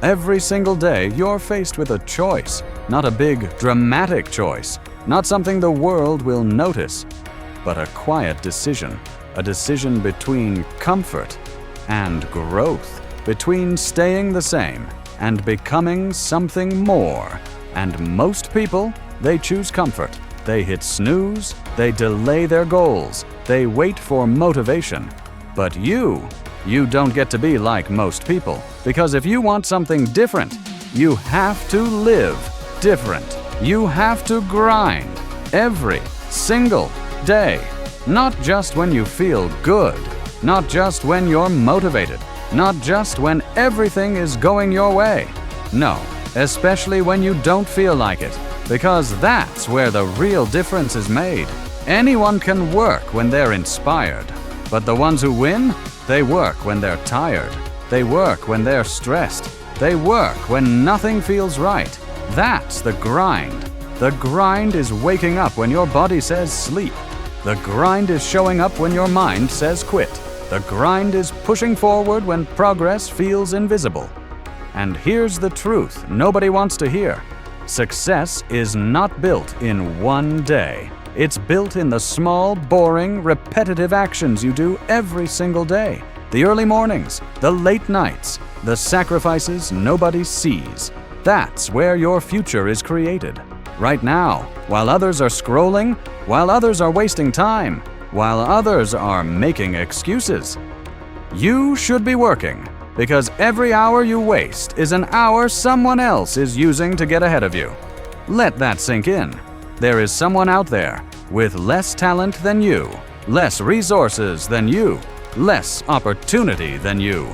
Every single day, you're faced with a choice, not a big, dramatic choice, not something the world will notice, but a quiet decision, a decision between comfort and growth, between staying the same and becoming something more. And most people, they choose comfort. They hit snooze, they delay their goals, they wait for motivation. But you don't get to be like most people, because if you want something different, you have to live different. You have to grind every single day, not just when you feel good, not just when you're motivated, not just when everything is going your way. No, especially when you don't feel like it, because that's where the real difference is made. Anyone can work when they're inspired, but the ones who win, they work when they're tired. They work when they're stressed. They work when nothing feels right. That's the grind. The grind is waking up when your body says sleep. The grind is showing up when your mind says quit. The grind is pushing forward when progress feels invisible. And here's the truth nobody wants to hear. Success is not built in one day. It's built in the small, boring, repetitive actions you do every single day. The early mornings, the late nights, the sacrifices nobody sees. That's where your future is created. Right now, while others are scrolling, while others are wasting time, while others are making excuses. You should be working, because every hour you waste is an hour someone else is using to get ahead of you. Let that sink in. There is someone out there with less talent than you, less resources than you, less opportunity than you.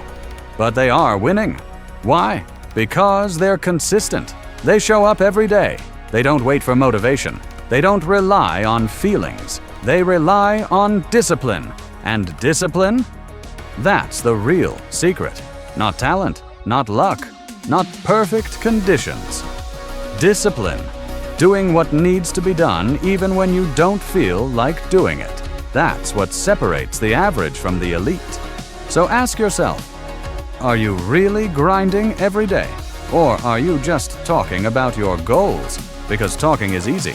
But they are winning. Why? Because they're consistent. They show up every day. They don't wait for motivation. They don't rely on feelings. They rely on discipline. And discipline? That's the real secret. Not talent, not luck, not perfect conditions. Discipline. Doing what needs to be done even when you don't feel like doing it. That's what separates the average from the elite. So ask yourself, are you really grinding every day? Or are you just talking about your goals? Because talking is easy.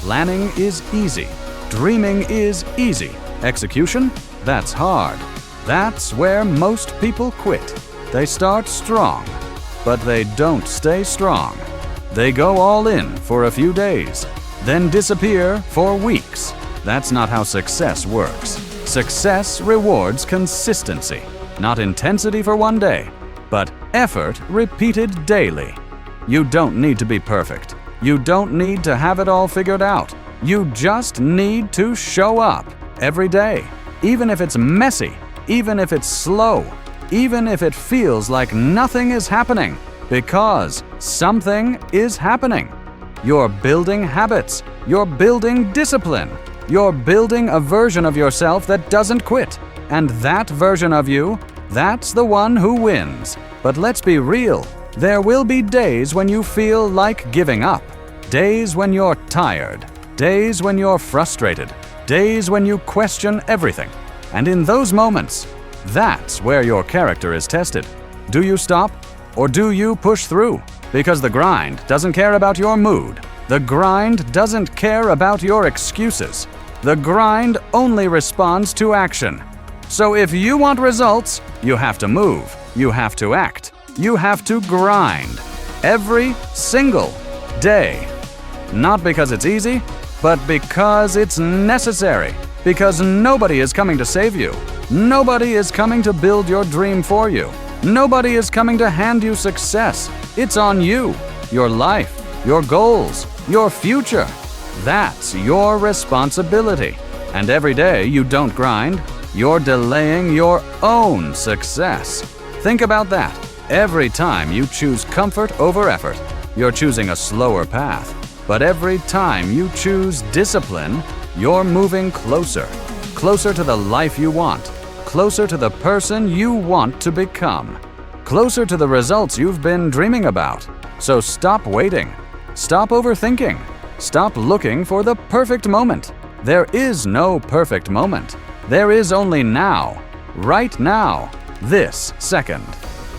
Planning is easy. Dreaming is easy. Execution? That's hard. That's where most people quit. They start strong, but they don't stay strong. They go all in for a few days, then disappear for weeks. That's not how success works. Success rewards consistency, not intensity for one day, but effort repeated daily. You don't need to be perfect. You don't need to have it all figured out. You just need to show up every day, even if it's messy, even if it's slow, even if it feels like nothing is happening, because something is happening. You're building habits. You're building discipline. You're building a version of yourself that doesn't quit. And that version of you, that's the one who wins. But let's be real. There will be days when you feel like giving up. Days when you're tired. Days when you're frustrated. Days when you question everything. And in those moments, that's where your character is tested. Do you stop? Or do you push through? Because the grind doesn't care about your mood. The grind doesn't care about your excuses. The grind only responds to action. So if you want results, you have to move. You have to act. You have to grind. Every single day. Not because it's easy, but because it's necessary. Because nobody is coming to save you. Nobody is coming to build your dream for you. Nobody is coming to hand you success. It's on you, your life, your goals, your future. That's your responsibility. And every day you don't grind, you're delaying your own success. Think about that. Every time you choose comfort over effort, you're choosing a slower path. But every time you choose discipline, you're moving closer. Closer to the life you want. Closer to the person you want to become. Closer to the results you've been dreaming about. So stop waiting. Stop overthinking. Stop looking for the perfect moment. There is no perfect moment. There is only now. Right now. This second.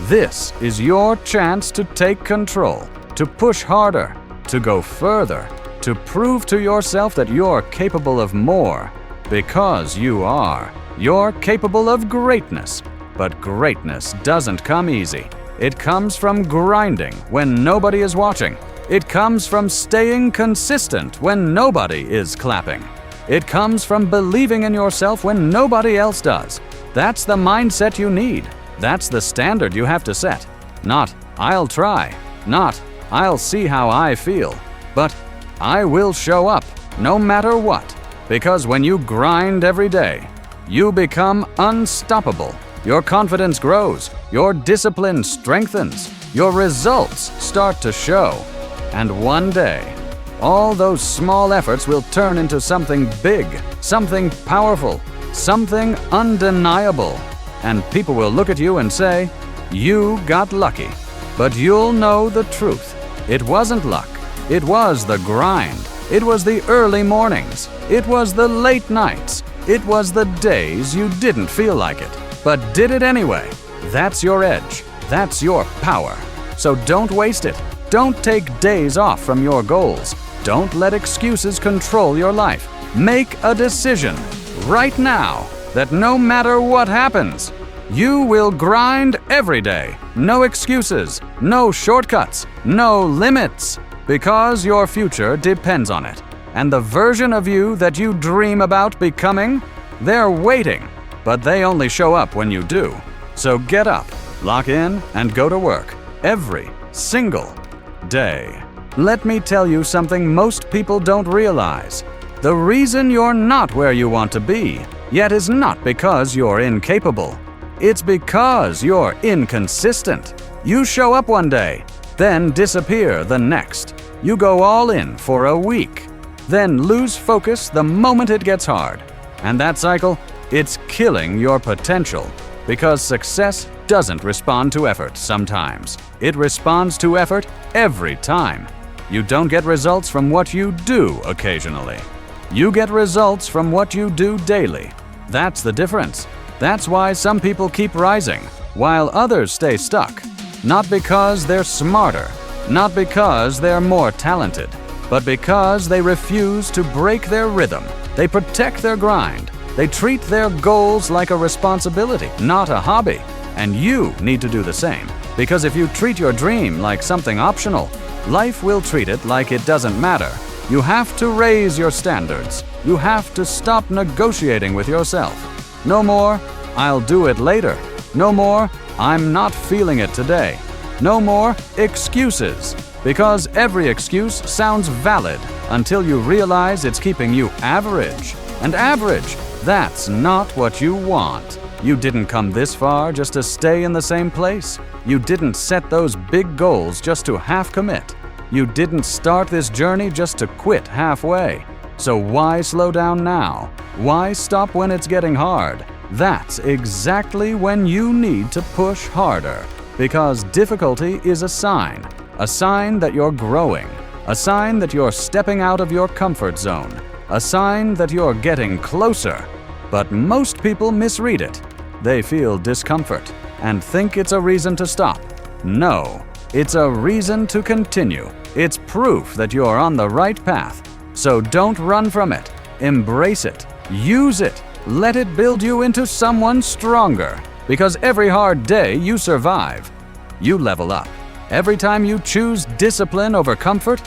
This is your chance to take control, to push harder, to go further, to prove to yourself that you're capable of more. Because you are. You're capable of greatness. But greatness doesn't come easy. It comes from grinding when nobody is watching. It comes from staying consistent when nobody is clapping. It comes from believing in yourself when nobody else does. That's the mindset you need. That's the standard you have to set. Not, I'll try. Not, I'll see how I feel. But, I will show up, no matter what. Because when you grind every day, you become unstoppable. Your confidence grows. Your discipline strengthens. Your results start to show. And one day, all those small efforts will turn into something big, something powerful, something undeniable. And people will look at you and say, you got lucky. But you'll know the truth. It wasn't luck. It was the grind. It was the early mornings. It was the late nights. It was the days you didn't feel like it, but did it anyway. That's your edge. That's your power. So don't waste it. Don't take days off from your goals. Don't let excuses control your life. Make a decision right now that no matter what happens, you will grind every day. No excuses, no shortcuts, no limits. Because your future depends on it. And the version of you that you dream about becoming, they're waiting. But they only show up when you do. So get up, lock in, and go to work. Every single day. Let me tell you something most people don't realize. The reason you're not where you want to be, yet is not because you're incapable. It's because you're inconsistent. You show up one day, then disappear the next. You go all in for a week, then lose focus the moment it gets hard. And that cycle, it's killing your potential. Because success doesn't respond to effort sometimes. It responds to effort every time. You don't get results from what you do occasionally. You get results from what you do daily. That's the difference. That's why some people keep rising, while others stay stuck. Not because they're smarter, not because they're more talented, but because they refuse to break their rhythm. They protect their grind. They treat their goals like a responsibility, not a hobby. And you need to do the same. Because if you treat your dream like something optional, life will treat it like it doesn't matter. You have to raise your standards. You have to stop negotiating with yourself. No more, I'll do it later. No more, I'm not feeling it today. No more excuses. Because every excuse sounds valid until you realize it's keeping you average. And average, that's not what you want. You didn't come this far just to stay in the same place. You didn't set those big goals just to half commit. You didn't start this journey just to quit halfway. So why slow down now? Why stop when it's getting hard? That's exactly when you need to push harder. Because difficulty is a sign that you're growing, a sign that you're stepping out of your comfort zone, a sign that you're getting closer. But most people misread it. They feel discomfort and think it's a reason to stop. No, it's a reason to continue. It's proof that you're on the right path. So don't run from it. Embrace it. Use it. Let it build you into someone stronger. Because every hard day you survive, you level up. Every time you choose discipline over comfort,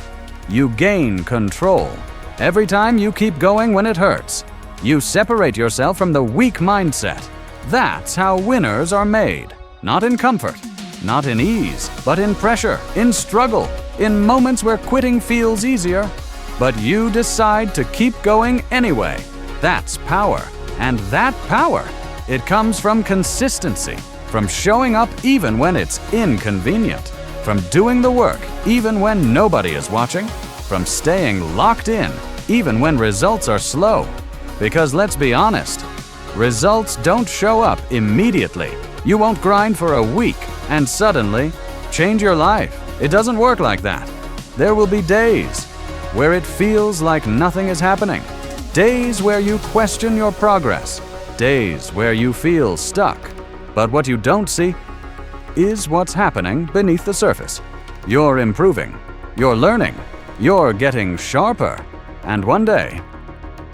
you gain control. Every time you keep going when it hurts, you separate yourself from the weak mindset. That's how winners are made. Not in comfort, not in ease, but in pressure, in struggle, in moments where quitting feels easier. But you decide to keep going anyway. That's power. And that power, it comes from consistency, from showing up even when it's inconvenient, from doing the work even when nobody is watching, from staying locked in even when results are slow. Because let's be honest, results don't show up immediately. You won't grind for a week and suddenly change your life. It doesn't work like that. There will be days where it feels like nothing is happening. Days where you question your progress. Days where you feel stuck. But what you don't see is what's happening beneath the surface. You're improving, you're learning, you're getting sharper, and one day,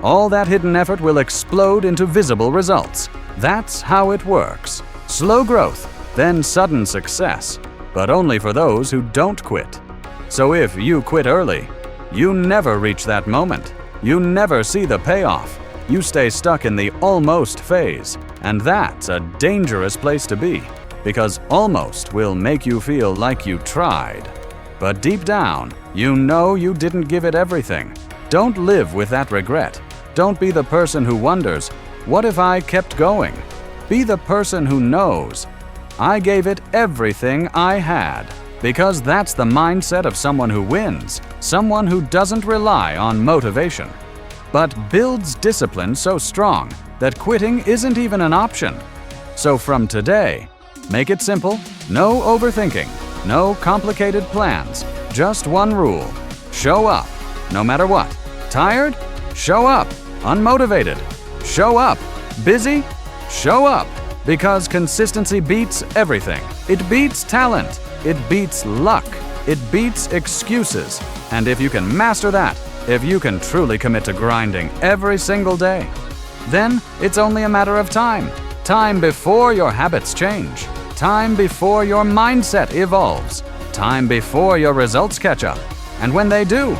all that hidden effort will explode into visible results. That's how it works. Slow growth, then sudden success, but only for those who don't quit. So if you quit early, you never reach that moment. You never see the payoff. You stay stuck in the almost phase, and that's a dangerous place to be, because almost will make you feel like you tried. But deep down, you know you didn't give it everything. Don't live with that regret. Don't be the person who wonders, what if I kept going? Be the person who knows, I gave it everything I had. Because that's the mindset of someone who wins, someone who doesn't rely on motivation, but builds discipline so strong that quitting isn't even an option. So from today, make it simple, no overthinking, no complicated plans, just one rule: show up, no matter what. Tired? Show up. Unmotivated? Show up. Busy? Show up. Because consistency beats everything. It beats talent. It beats luck. It beats excuses. And if you can master that, if you can truly commit to grinding every single day, then it's only a matter of time. Time before your habits change. Time before your mindset evolves. Time before your results catch up. And when they do,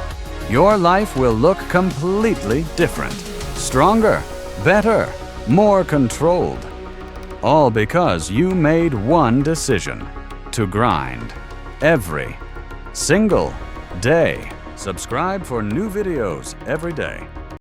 your life will look completely different. Stronger, better, more controlled. All because you made one decision: to grind every single day. Subscribe for new videos every day.